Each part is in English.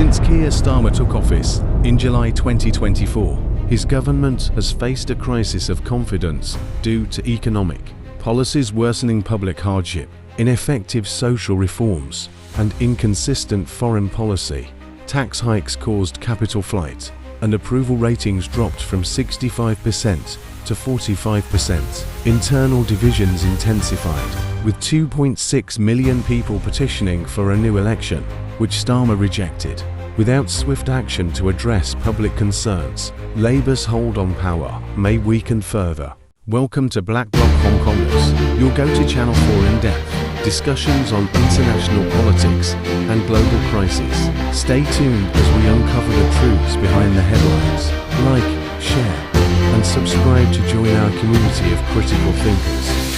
Since Keir Starmer took office in July 2024, his government has faced a crisis of confidence due to economic policies worsening public hardship, ineffective social reforms, and inconsistent foreign policy. Tax hikes caused capital flight, and approval ratings dropped from 65% to 45%. Internal divisions intensified, with 2.6 million people petitioning for a new election, which Starmer rejected. Without swift action to address public concerns, Labour's hold on power may weaken further. Welcome to Black Bloc Hong Kongers, your go-to channel for in-depth discussions on international politics and global crises. Stay tuned as we uncover the truths behind the headlines. Like, share, and subscribe to join our community of critical thinkers.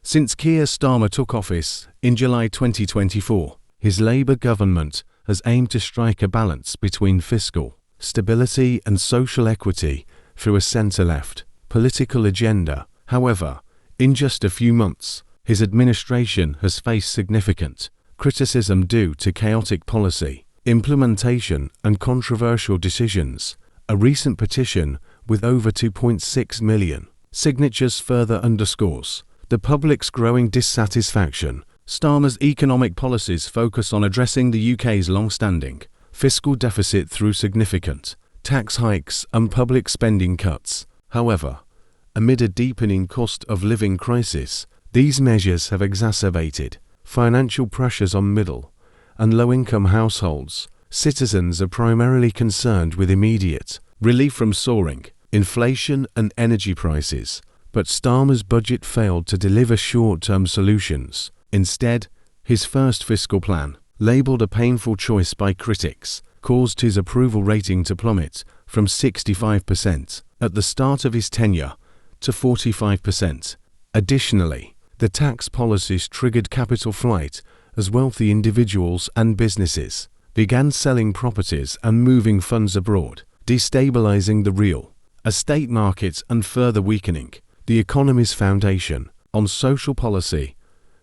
Since Keir Starmer took office in July 2024, his Labour government has aimed to strike a balance between fiscal stability and social equity through a centre-left political agenda. However, in just a few months, his administration has faced significant criticism due to chaotic policy, implementation, and controversial decisions. A recent petition with over 2.6 million signatures further underscores the public's growing dissatisfaction. Starmer's economic policies focus on addressing the UK's long-standing fiscal deficit through significant tax hikes and public spending cuts. However, amid a deepening cost of living crisis, these measures have exacerbated financial pressures on middle and low-income households. Citizens are primarily concerned with immediate relief from soaring inflation and energy prices, but Starmer's budget failed to deliver short-term solutions. Instead, his first fiscal plan, labelled a painful choice by critics, caused his approval rating to plummet from 65% at the start of his tenure to 45%. Additionally, the tax policies triggered capital flight as wealthy individuals and businesses began selling properties and moving funds abroad, destabilizing the real estate market and further weakening the economy's foundation. On social policy,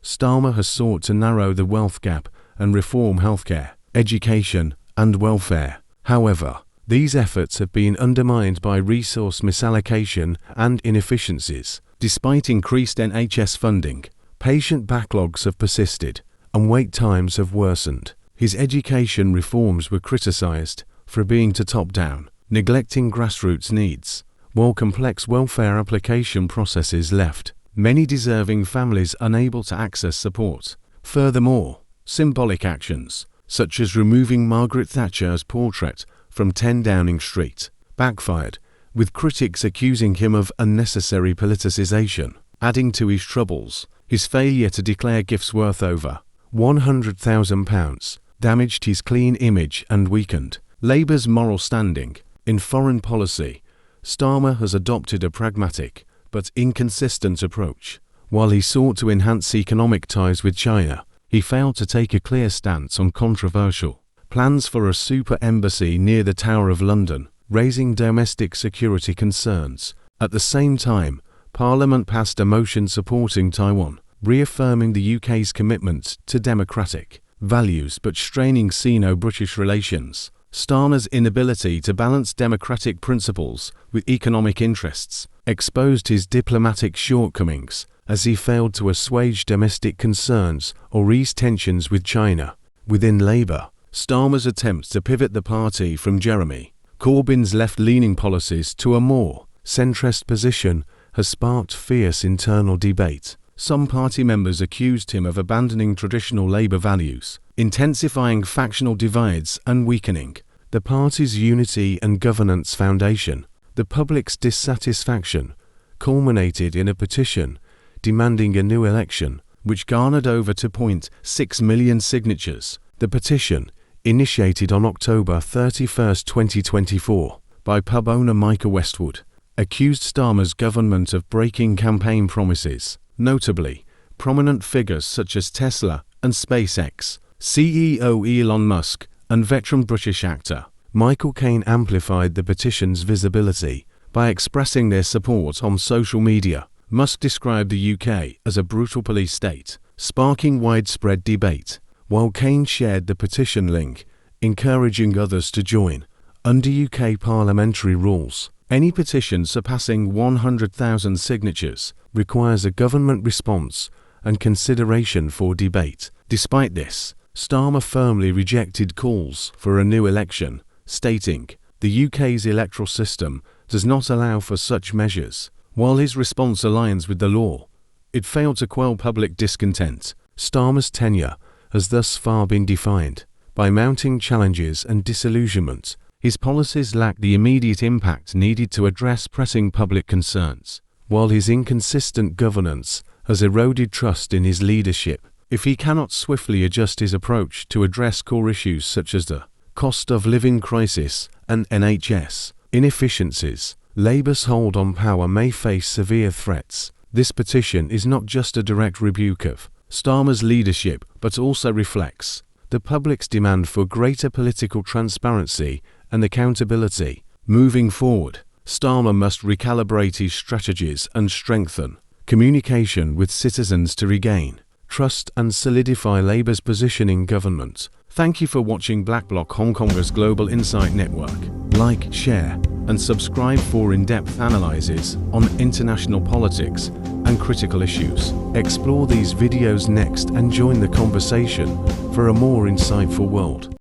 Starmer has sought to narrow the wealth gap and reform healthcare, education, and welfare. However, these efforts have been undermined by resource misallocation and inefficiencies. Despite increased NHS funding, patient backlogs have persisted, and wait times have worsened. His education reforms were criticised for being too top-down, neglecting grassroots needs, while complex welfare application processes left many deserving families unable to access support. Furthermore, symbolic actions, such as removing Margaret Thatcher's portrait from 10 Downing Street, backfired, with critics accusing him of unnecessary politicisation. Adding to his troubles, his failure to declare gifts worth over £100,000 damaged his clean image and weakened Labour's moral standing. In foreign policy, Starmer has adopted a pragmatic but inconsistent approach. While he sought to enhance economic ties with China, he failed to take a clear stance on controversial plans for a super embassy near the Tower of London, raising domestic security concerns. At the same time, Parliament passed a motion supporting Taiwan, reaffirming the UK's commitment to democratic values but straining Sino-British relations. Starmer's inability to balance democratic principles with economic interests exposed his diplomatic shortcomings, as he failed to assuage domestic concerns or ease tensions with China. Within Labour, Starmer's attempt to pivot the party from Jeremy Corbyn's left-leaning policies to a more centrist position has sparked fierce internal debate. Some party members accused him of abandoning traditional Labour values, intensifying factional divides and weakening the party's unity and governance foundation. The public's dissatisfaction culminated in a petition demanding a new election, which garnered over 2.6 million signatures. The petition, initiated on October 31, 2024, by pub owner Micah Westwood, accused Starmer's government of breaking campaign promises. Notably, prominent figures such as Tesla and SpaceX, CEO Elon Musk, and veteran British actor Michael Caine amplified the petition's visibility by expressing their support on social media. Musk described the UK as a brutal police state, sparking widespread debate. While Keir shared the petition link, encouraging others to join. Under UK parliamentary rules, any petition surpassing 100,000 signatures requires a government response and consideration for debate. Despite this, Starmer firmly rejected calls for a new election, stating, "The UK's electoral system does not allow for such measures." While his response aligns with the law, it failed to quell public discontent. Starmer's tenure has thus far been defined by mounting challenges and disillusionment. His policies lack the immediate impact needed to address pressing public concerns, while his inconsistent governance has eroded trust in his leadership. If he cannot swiftly adjust his approach to address core issues such as the cost of living crisis and NHS inefficiencies, Labour's hold on power may face severe threats. This petition is not just a direct rebuke of Starmer's leadership, but also reflects the public's demand for greater political transparency and accountability. Moving forward, Starmer must recalibrate his strategies and strengthen communication with citizens to regain trust and solidify Labour's position in government. Thank you for watching Black Bloc Hong Kong's Global Insight Network. Like, share, and subscribe for in-depth analyses on international politics and critical issues. Explore these videos next and join the conversation for a more insightful world.